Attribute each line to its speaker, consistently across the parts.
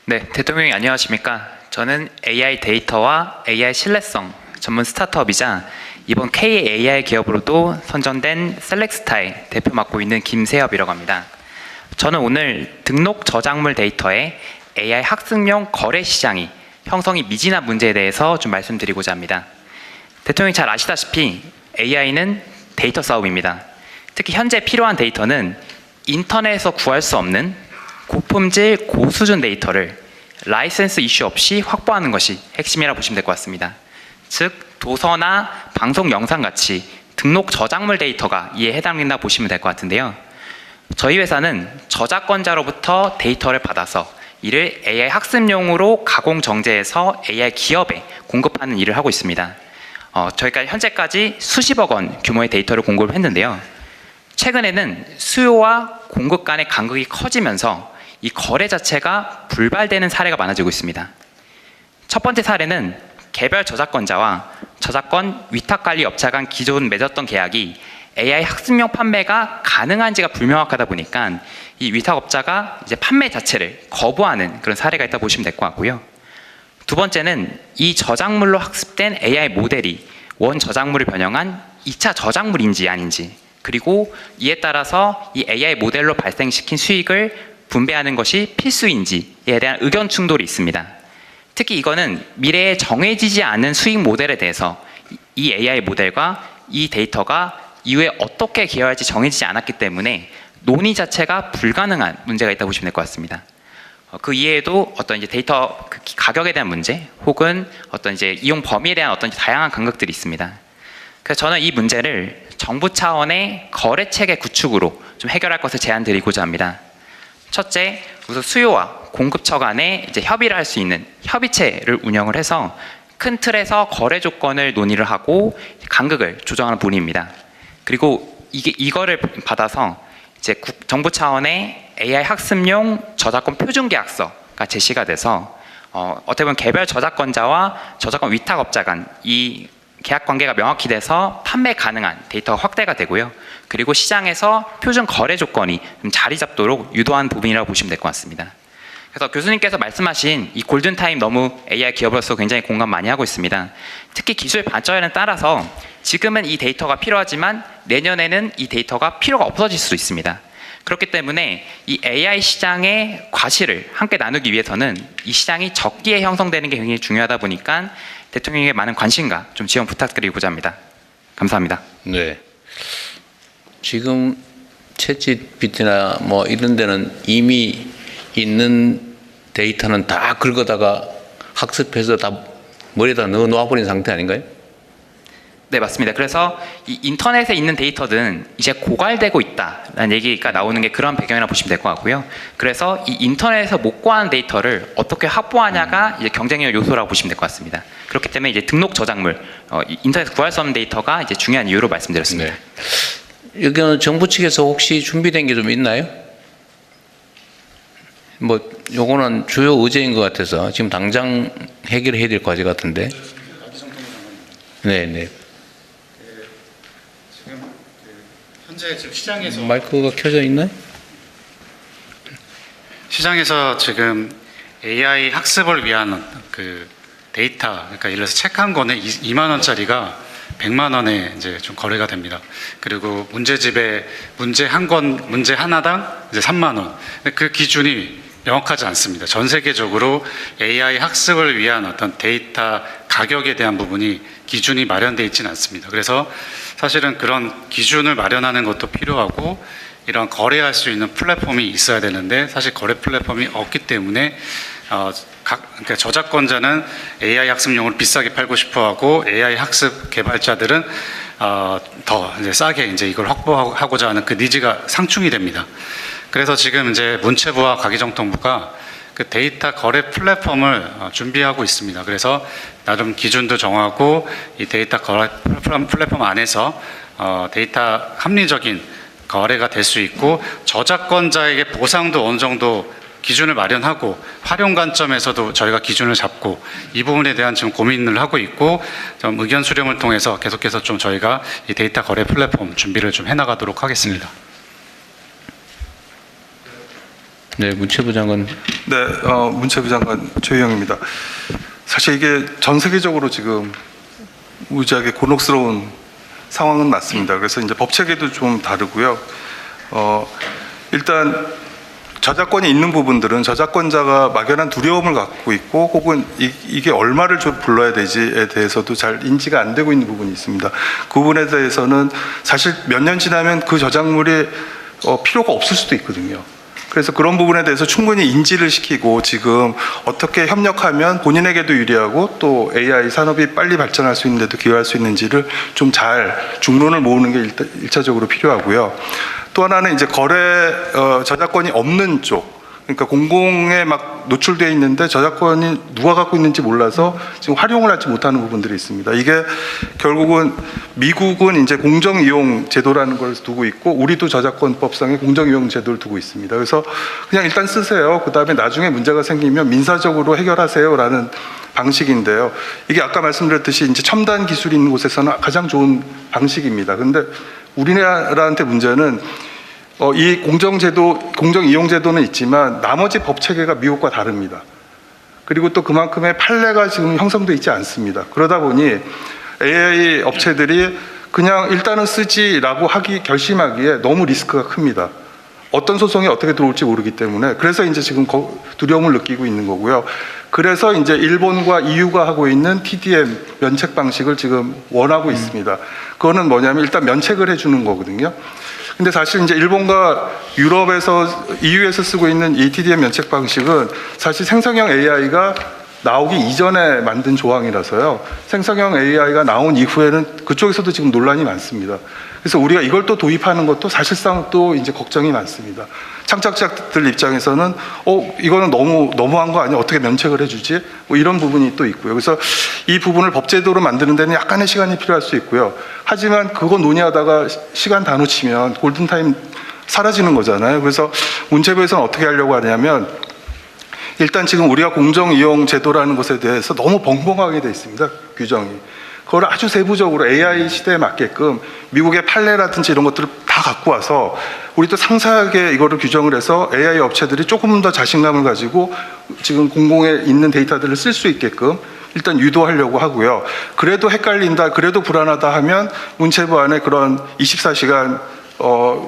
Speaker 1: 네, 대통령님 안녕하십니까? 저는 AI 데이터와 AI 신뢰성 전문 스타트업이자 이번 KAI 기업으로도 선정된 셀렉스타의 대표 맡고 있는 김세엽이라고 합니다. 저는 오늘 등록 저작물 데이터의 AI 학습용 거래 시장이 형성이 미진한 문제에 대해서 좀 말씀드리고자 합니다. 대통령이 잘 아시다시피 AI는 데이터 싸움입니다. 특히 현재 필요한 데이터는 인터넷에서 구할 수 없는 고품질 고수준 데이터를 라이센스 이슈 없이 확보하는 것이 핵심이라 보시면 될 것 같습니다. 즉 도서나 방송 영상 같이 등록 저작물 데이터가 이에 해당된다 보시면 될 것 같은데요. 저희 회사는 저작권자로부터 데이터를 받아서 이를 AI 학습용으로 가공 정제해서 AI 기업에 공급하는 일을 하고 있습니다. 저희가 현재까지 수십억 원 규모의 데이터를 공급을 했는데요. 최근에는 수요와 공급 간의 간극이 커지면서 이 거래 자체가 불발되는 사례가 많아지고 있습니다. 첫 번째 사례는 개별 저작권자와 저작권 위탁관리 업체 간 기존 맺었던 계약이 AI 학습용 판매가 가능한지가 불명확하다 보니까 이 위탁업자가 이제 판매 자체를 거부하는 그런 사례가 있다 보시면 될 것 같고요. 두 번째는 이 저작물로 학습된 AI 모델이 원 저작물을 변형한 2차 저작물인지 아닌지, 그리고 이에 따라서 이 AI 모델로 발생시킨 수익을 분배하는 것이 필수인지에 대한 의견 충돌이 있습니다. 특히 이거는 미래에 정해지지 않은 수익 모델에 대해서 이 AI 모델과 이 데이터가 이후에 어떻게 기여할지 정해지지 않았기 때문에 논의 자체가 불가능한 문제가 있다고 보시면 될 것 같습니다. 그 이외에도 어떤 이제 데이터 가격에 대한 문제, 혹은 어떤 이제 이용 범위에 대한 어떤 다양한 간극들이 있습니다. 그래서 저는 이 문제를 정부 차원의 거래 체계 구축으로 좀 해결할 것을 제안드리고자 합니다. 첫째, 우선 수요와 공급처 간에 이제 협의를 할 수 있는 협의체를 운영을 해서 큰 틀에서 거래 조건을 논의를 하고 간극을 조정하는 본의입니다. 그리고 이거를 받아서 이제 정부 차원의 AI 학습용 저작권 표준 계약서가 제시가 돼서 어떻게 보면 개별 저작권자와 저작권 위탁업자 간 이 계약 관계가 명확히 돼서 판매 가능한 데이터가 확대가 되고요. 그리고 시장에서 표준 거래 조건이 좀 자리 잡도록 유도한 부분이라고 보시면 될 것 같습니다. 그래서 교수님께서 말씀하신 이 골든타임 너무 AI 기업으로서 굉장히 공감 많이 하고 있습니다. 특히 기술 발전에 따라서 지금은 이 데이터가 필요하지만 내년에는 이 데이터가 필요가 없어질 수도 있습니다. 그렇기 때문에 이 AI 시장의 과실을 함께 나누기 위해서는 이 시장이 적기에 형성되는 게 굉장히 중요하다 보니까 대통령에게 많은 관심과 좀 지원 부탁드리고자 합니다. 감사합니다.
Speaker 2: 네. 지금 챗GPT나 뭐 이런 데는 이미 있는 데이터는 다 긁어다가 학습해서 다 머리에다 넣어 놓아버린 상태 아닌가요?
Speaker 1: 네, 맞습니다. 그래서 이 인터넷에 있는 데이터는 이제 고갈되고 있다라는 얘기가 나오는 게 그런 배경이라 보시면 될 것 같고요. 그래서 이 인터넷에서 못 구하는 데이터를 어떻게 확보하냐가 이제 경쟁력 요소라고 보시면 될 것 같습니다. 그렇기 때문에 이제 등록 저작물, 인터넷에서 구할 수 없는 데이터가 이제 중요한 이유로 말씀드렸습니다.
Speaker 2: 네. 여기는 정부 측에서 혹시 준비된 게 좀 있나요? 뭐 요거는 주요 의제인 것 같아서 지금 당장 해결해야 될 과제 같은데. 네, 네.
Speaker 3: 현재 지금 시장에서
Speaker 2: 마이크가 켜져 있나요?
Speaker 3: 시장에서 지금 AI 학습을 위한 그 데이터, 그러니까 예를 들어서 책 한 권에 2만 원짜리가 100만 원에 이제 좀 거래가 됩니다. 그리고 문제집에 문제 한 권, 문제 하나당 이제 3만 원. 그 기준이 명확하지 않습니다. 전 세계적으로 AI 학습을 위한 어떤 데이터 가격에 대한 부분이 기준이 마련되어 있지는 않습니다. 그래서 사실은 그런 기준을 마련하는 것도 필요하고 이런 거래할 수 있는 플랫폼이 있어야 되는데 사실 거래 플랫폼이 없기 때문에 그러니까 저작권자는 AI 학습용을 비싸게 팔고 싶어하고 AI 학습 개발자들은 더 이제 싸게 이제 이걸 확보하고자 하는 그 니즈가 상충이 됩니다. 그래서 지금 이제 문체부와 가기정통부가 그 데이터 거래 플랫폼을 준비하고 있습니다. 그래서 나름 기준도 정하고 이 데이터 거래 플랫폼 안에서 데이터 합리적인 거래가 될 수 있고 저작권자에게 보상도 어느 정도 기준을 마련하고 활용 관점에서도 저희가 기준을 잡고 이 부분에 대한 지금 고민을 하고 있고 좀 의견 수렴을 통해서 계속해서 좀 저희가 이 데이터 거래 플랫폼 준비를 좀 해나가도록 하겠습니다.
Speaker 2: 네, 문체부 장관.
Speaker 4: 네, 문체부 장관 최유영입니다. 사실 이게 전 세계적으로 지금 무지하게 곤혹스러운 상황은 맞습니다. 그래서 이제 법 체계도 좀 다르고요. 일단 저작권이 있는 부분들은 저작권자가 막연한 두려움을 갖고 있고 혹은 이게 얼마를 불러야 되지에 대해서도 잘 인지가 안 되고 있는 부분이 있습니다. 그 부분에 대해서는 사실 몇 년 지나면 그 저작물이 필요가 없을 수도 있거든요. 그래서 그런 부분에 대해서 충분히 인지를 시키고 지금 어떻게 협력하면 본인에게도 유리하고 또 AI 산업이 빨리 발전할 수 있는데도 기여할 수 있는지를 좀 잘 중론을 모으는 게 일차적으로 필요하고요. 또 하나는 이제 저작권이 없는 쪽, 그러니까 공공에 막 노출되어 있는데 저작권이 누가 갖고 있는지 몰라서 지금 활용을 하지 못하는 부분들이 있습니다. 이게 결국은 미국은 이제 공정이용 제도라는 걸 두고 있고 우리도 저작권법상의 공정이용 제도를 두고 있습니다. 그래서 그냥 일단 쓰세요. 그 다음에 나중에 문제가 생기면 민사적으로 해결하세요라는 방식인데요. 이게 아까 말씀드렸듯이 이제 첨단 기술이 있는 곳에서는 가장 좋은 방식입니다. 근데 우리나라한테 문제는 이 공정이용제도는 있지만 나머지 법 체계가 미국과 다릅니다. 그리고 또 그만큼의 판례가 지금 형성되어 있지 않습니다. 그러다 보니 AI 업체들이 그냥 일단은 쓰지라고 결심하기에 너무 리스크가 큽니다. 어떤 소송이 어떻게 들어올지 모르기 때문에 그래서 이제 지금 두려움을 느끼고 있는 거고요. 그래서 이제 일본과 EU가 하고 있는 TDM 면책 방식을 지금 원하고 있습니다. 그거는 뭐냐면 일단 면책을 해주는 거거든요. 근데 사실 이제 일본과 유럽에서 EU에서 쓰고 있는 이 TDM 면책 방식은 사실 생성형 AI가 나오기 이전에 만든 조항이라서요. 생성형 AI가 나온 이후에는 그쪽에서도 지금 논란이 많습니다. 그래서 우리가 이걸 또 도입하는 것도 사실상 또 이제 걱정이 많습니다. 창작자들 입장에서는 이거는 너무한 거 아니야? 어떻게 면책을 해주지? 뭐 이런 부분이 또 있고요. 그래서 이 부분을 법제도로 만드는 데는 약간의 시간이 필요할 수 있고요. 하지만 그거 논의하다가 시간 다 놓치면 골든타임 사라지는 거잖아요. 그래서 문체부에서는 어떻게 하려고 하냐면 일단 지금 우리가 공정이용 제도라는 것에 대해서 너무 벙벙하게 돼 있습니다. 규정이. 그걸 아주 세부적으로 AI 시대에 맞게끔 미국의 판례라든지 이런 것들을 다 갖고 와서 우리도 상세하게 이거를 규정을 해서 AI 업체들이 조금 더 자신감을 가지고 지금 공공에 있는 데이터들을 쓸 수 있게끔 일단 유도하려고 하고요. 그래도 헷갈린다, 그래도 불안하다 하면 문체부 안에 그런 24시간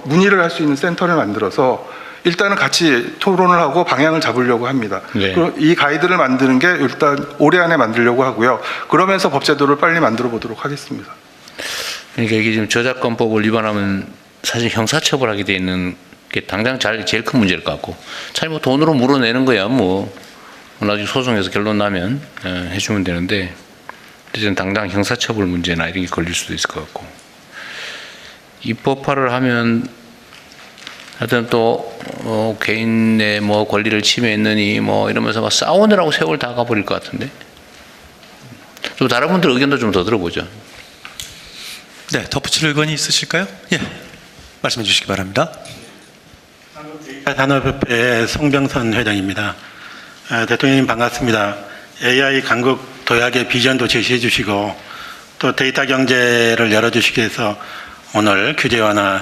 Speaker 4: 문의를 할 수 있는 센터를 만들어서 일단은 같이 토론을 하고 방향을 잡으려고 합니다.
Speaker 2: 네.
Speaker 4: 이 가이드를 만드는 게 일단 올해 안에 만들려고 하고요. 그러면서 법제도를 빨리 만들어 보도록 하겠습니다.
Speaker 2: 그러니까 이게 지금 저작권법을 위반하면 사실 형사처벌하게 돼 있는 게 당장 제일 큰 문제일 것 같고, 차라리 뭐 돈으로 물어내는 거야 뭐 나중에 소송에서 결론 나면 해주면 되는데, 이제는 당장 형사처벌 문제나 이런 게 걸릴 수도 있을 것 같고, 입법화를 하면 하여튼 또 개인의 뭐 권리를 침해했느니 뭐 이러면서 막 싸우느라고 세월 다 가버릴 것 같은데. 좀 다른 분들 의견도 좀 더 들어보죠.
Speaker 5: 네, 덧붙일 의견이 있으실까요? 예, 말씀해 주시기 바랍니다.
Speaker 6: 산업협회 송병선 회장입니다. 대통령님 반갑습니다. AI 강국 도약의 비전도 제시해 주시고 또 데이터 경제를 열어주시기 위해서 오늘 규제 완화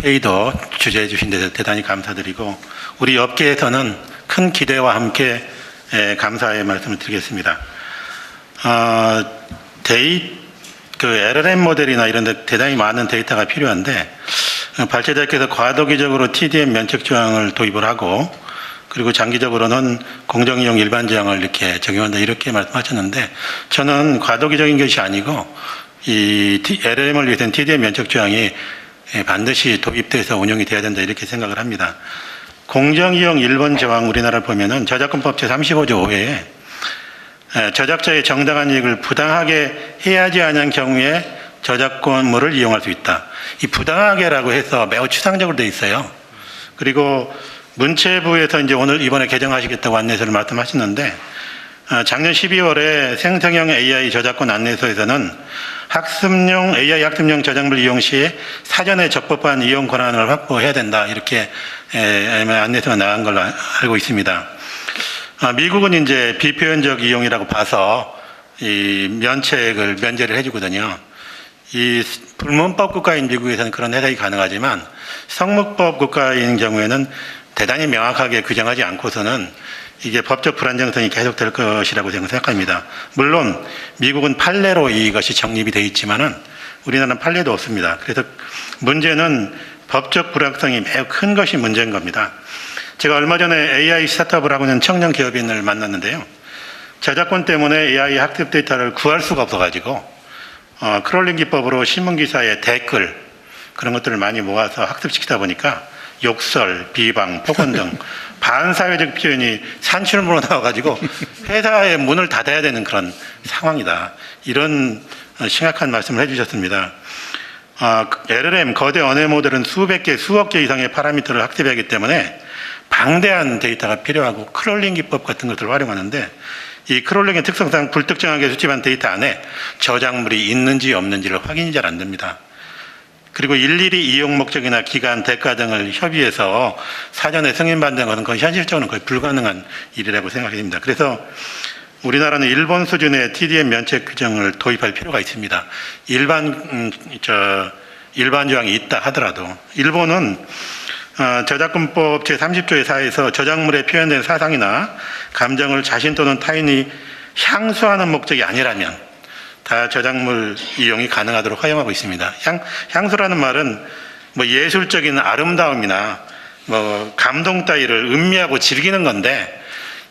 Speaker 6: 회의도 주재해 주신 데 대단히 감사드리고 우리 업계에서는 큰 기대와 함께 감사의 말씀을 드리겠습니다. LLM 모델이나 이런 데 대단히 많은 데이터가 필요한데 발제자께서 과도기적으로 TDM 면책 조항을 도입을 하고 그리고 장기적으로는 공정이용 일반 조항을 이렇게 적용한다 이렇게 말씀하셨는데 저는 과도기적인 것이 아니고 이 LLM을 위해서는 TDM 면책 조항이 반드시 도입돼서 운영이 돼야 된다 이렇게 생각을 합니다. 공정이용 1번 조항 우리나라를 보면은 저작권법 제35조 5회에 저작자의 정당한 이익을 부당하게 해하지 않은 경우에 저작권물을 이용할 수 있다. 이 부당하게라고 해서 매우 추상적으로 돼 있어요. 그리고 문체부에서 이제 오늘 이번에 개정하시겠다고 안내서를 말씀하셨는데 작년 12월에 생성형 AI 저작권 안내서에서는 AI 학습용 저작물 이용 시 사전에 적법한 이용 권한을 확보해야 된다 이렇게 안내서가 나간 걸로 알고 있습니다. 미국은 이제 비표현적 이용이라고 봐서 이 면제를 해주거든요. 이 불문법 국가인 미국에서는 그런 해석이 가능하지만 성문법 국가인 경우에는 대단히 명확하게 규정하지 않고서는 이게 법적 불안정성이 계속될 것이라고 저는 생각합니다. 물론 미국은 판례로 이것이 정립이 되어 있지만은 우리나라는 판례도 없습니다. 그래서 문제는 법적 불확성이 매우 큰 것이 문제인 겁니다. 제가 얼마 전에 AI 스타트업을 하고 있는 청년 기업인을 만났는데요. 저작권 때문에 AI 학습 데이터를 구할 수가 없어가지고 크롤링 기법으로 신문 기사에 댓글 그런 것들을 많이 모아서 학습시키다 보니까 욕설, 비방, 폭언 등 반사회적 표현이 산출물로 나와가지고 회사의 문을 닫아야 되는 그런 상황이다. 이런 심각한 말씀을 해주셨습니다. LLM 거대 언어 모델은 수백 개, 수억 개 이상의 파라미터를 학습해야 하기 때문에 방대한 데이터가 필요하고 크롤링 기법 같은 것들을 활용하는데 이 크롤링의 특성상 불특정하게 수집한 데이터 안에 저작물이 있는지 없는지를 확인이 잘 안 됩니다. 그리고 일일이 이용 목적이나 기간, 대가 등을 협의해서 사전에 승인받는 것은 거의 현실적으로는 거의 불가능한 일이라고 생각이 됩니다. 그래서 우리나라는 일본 수준의 TDM 면책 규정을 도입할 필요가 있습니다. 일반 조항이 있다 하더라도 일본은 저작권법 제30조의 4에서 저작물에 표현된 사상이나 감정을 자신 또는 타인이 향수하는 목적이 아니라면 다 저작물 이용이 가능하도록 허용하고 있습니다. 향수라는 말은 뭐 예술적인 아름다움이나 뭐 감동 따위를 음미하고 즐기는 건데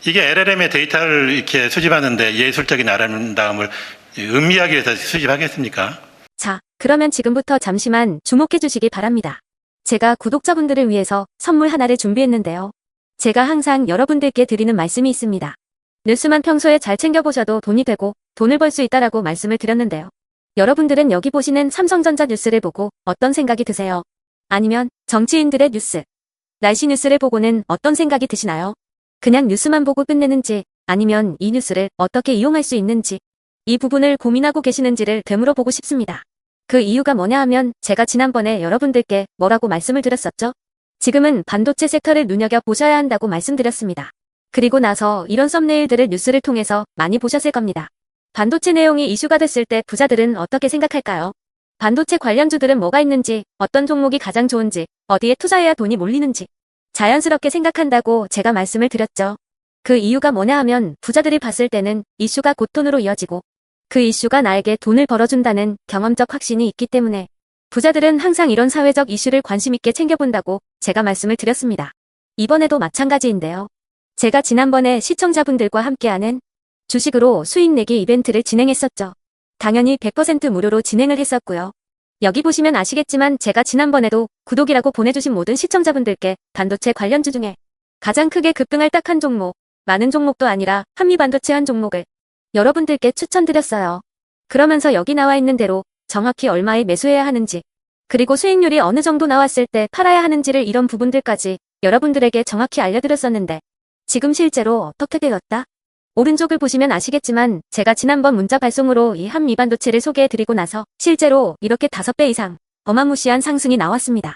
Speaker 6: 이게 LLM의 데이터를 이렇게 수집하는데 예술적인 아름다움을 음미하기 위해서 수집하겠습니까?
Speaker 7: 자, 그러면 지금부터 잠시만 주목해 주시기 바랍니다. 제가 구독자분들을 위해서 선물 하나를 준비했는데요. 제가 항상 여러분들께 드리는 말씀이 있습니다. 뉴스만 평소에 잘 챙겨보셔도 돈이 되고 돈을 벌 수 있다라고 말씀을 드렸는데요. 여러분들은 여기 보시는 삼성전자 뉴스를 보고 어떤 생각이 드세요? 아니면 정치인들의 뉴스, 날씨 뉴스를 보고는 어떤 생각이 드시나요? 그냥 뉴스만 보고 끝내는지 아니면 이 뉴스를 어떻게 이용할 수 있는지 이 부분을 고민하고 계시는지를 되물어보고 싶습니다. 그 이유가 뭐냐 하면 제가 지난번에 여러분들께 뭐라고 말씀을 드렸었죠? 지금은 반도체 섹터를 눈여겨보셔야 한다고 말씀드렸습니다. 그리고 나서 이런 썸네일들을 뉴스를 통해서 많이 보셨을 겁니다. 반도체 내용이 이슈가 됐을 때 부자들은 어떻게 생각할까요? 반도체 관련주들은 뭐가 있는지, 어떤 종목이 가장 좋은지, 어디에 투자해야 돈이 몰리는지 자연스럽게 생각한다고 제가 말씀을 드렸죠. 그 이유가 뭐냐 하면 부자들이 봤을 때는 이슈가 곧 돈으로 이어지고 그 이슈가 나에게 돈을 벌어준다는 경험적 확신이 있기 때문에 부자들은 항상 이런 사회적 이슈를 관심 있게 챙겨본다고 제가 말씀을 드렸습니다. 이번에도 마찬가지인데요. 제가 지난번에 시청자분들과 함께하는 주식으로 수익 내기 이벤트를 진행했었죠. 당연히 100% 무료로 진행을 했었고요. 여기 보시면 아시겠지만 제가 지난번에도 구독이라고 보내주신 모든 시청자분들께 반도체 관련주 중에 가장 크게 급등할 딱 한 종목, 많은 종목도 아니라 한미반도체 한 종목을 여러분들께 추천드렸어요. 그러면서 여기 나와 있는 대로 정확히 얼마에 매수해야 하는지, 그리고 수익률이 어느 정도 나왔을 때 팔아야 하는지를 이런 부분들까지 여러분들에게 정확히 알려드렸었는데 지금 실제로 어떻게 되었다? 오른쪽을 보시면 아시겠지만 제가 지난번 문자 발송으로 이 한미반도체를 소개해드리고 나서 실제로 이렇게 5배 이상 어마무시한 상승이 나왔습니다.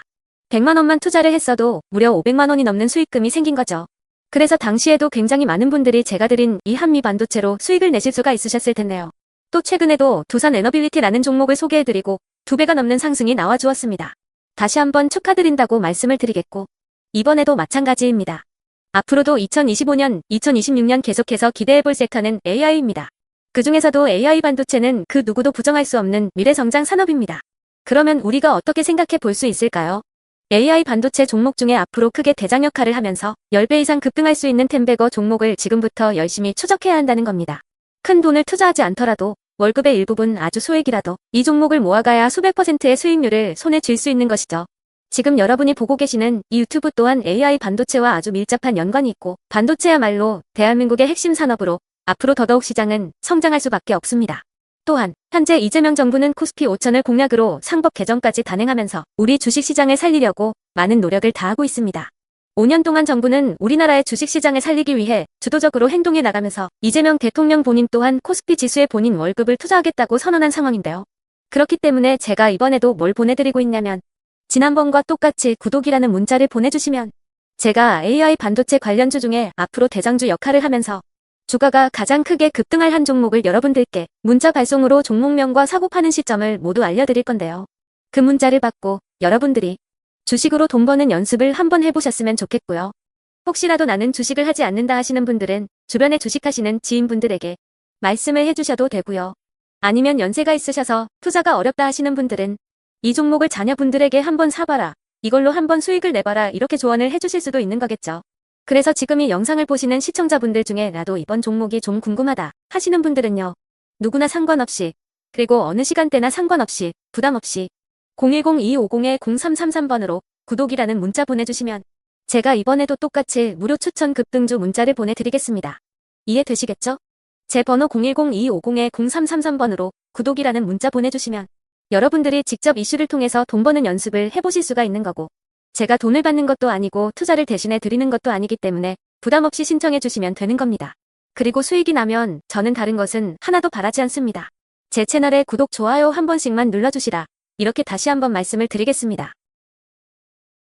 Speaker 7: 100만 원만 투자를 했어도 무려 500만 원이 넘는 수익금이 생긴 거죠. 그래서 당시에도 굉장히 많은 분들이 제가 드린 이 한미반도체로 수익을 내실 수가 있으셨을 텐데요. 또 최근에도 두산 에너빌리티라는 종목을 소개해드리고 2배가 넘는 상승이 나와주었습니다. 다시 한번 축하드린다고 말씀을 드리겠고 이번에도 마찬가지입니다. 앞으로도 2025년, 2026년 계속해서 기대해볼 섹터는 AI입니다. 그 중에서도 AI 반도체는 그 누구도 부정할 수 없는 미래성장 산업입니다. 그러면 우리가 어떻게 생각해 볼 수 있을까요? AI 반도체 종목 중에 앞으로 크게 대장 역할을 하면서 10배 이상 급등할 수 있는 템베거 종목을 지금부터 열심히 추적해야 한다는 겁니다. 큰 돈을 투자하지 않더라도 월급의 일부분 아주 소액이라도 이 종목을 모아가야 수백 %의 수익률을 손에 쥘 수 있는 것이죠. 지금 여러분이 보고 계시는 이 유튜브 또한 AI 반도체와 아주 밀접한 연관이 있고 반도체야말로 대한민국의 핵심 산업으로 앞으로 더더욱 시장은 성장할 수밖에 없습니다. 또한 현재 이재명 정부는 코스피 5천을 공약으로 상법 개정까지 단행하면서 우리 주식시장을 살리려고 많은 노력을 다하고 있습니다. 5년 동안 정부는 우리나라의 주식시장을 살리기 위해 주도적으로 행동해 나가면서 이재명 대통령 본인 또한 코스피 지수에 본인 월급을 투자하겠다고 선언한 상황인데요. 그렇기 때문에 제가 이번에도 뭘 보내드리고 있냐면 지난번과 똑같이 구독이라는 문자를 보내주시면 제가 AI 반도체 관련주 중에 앞으로 대장주 역할을 하면서 주가가 가장 크게 급등할 한 종목을 여러분들께 문자 발송으로 종목명과 사고 파는 시점을 모두 알려드릴 건데요. 그 문자를 받고 여러분들이 주식으로 돈 버는 연습을 한번 해보셨으면 좋겠고요. 혹시라도 나는 주식을 하지 않는다 하시는 분들은 주변에 주식하시는 지인분들에게 말씀을 해주셔도 되고요. 아니면 연세가 있으셔서 투자가 어렵다 하시는 분들은 이 종목을 자녀분들에게 한번 사봐라. 이걸로 한번 수익을 내봐라. 이렇게 조언을 해주실 수도 있는 거겠죠. 그래서 지금 이 영상을 보시는 시청자분들 중에 나도 이번 종목이 좀 궁금하다 하시는 분들은요. 누구나 상관없이 그리고 어느 시간대나 상관없이 부담 없이 010-2250-0333번으로 구독이라는 문자 보내주시면 제가 이번에도 똑같이 무료 추천 급등주 문자를 보내드리겠습니다. 이해되시겠죠? 제 번호 010-2250-0333번으로 구독이라는 문자 보내주시면 여러분들이 직접 이슈를 통해서 돈 버는 연습을 해보실 수가 있는 거고 제가 돈을 받는 것도 아니고 투자를 대신해 드리는 것도 아니기 때문에 부담 없이 신청해 주시면 되는 겁니다. 그리고 수익이 나면 저는 다른 것은 하나도 바라지 않습니다. 제 채널에 구독, 좋아요 한 번씩만 눌러주시라. 이렇게 다시 한번 말씀을 드리겠습니다.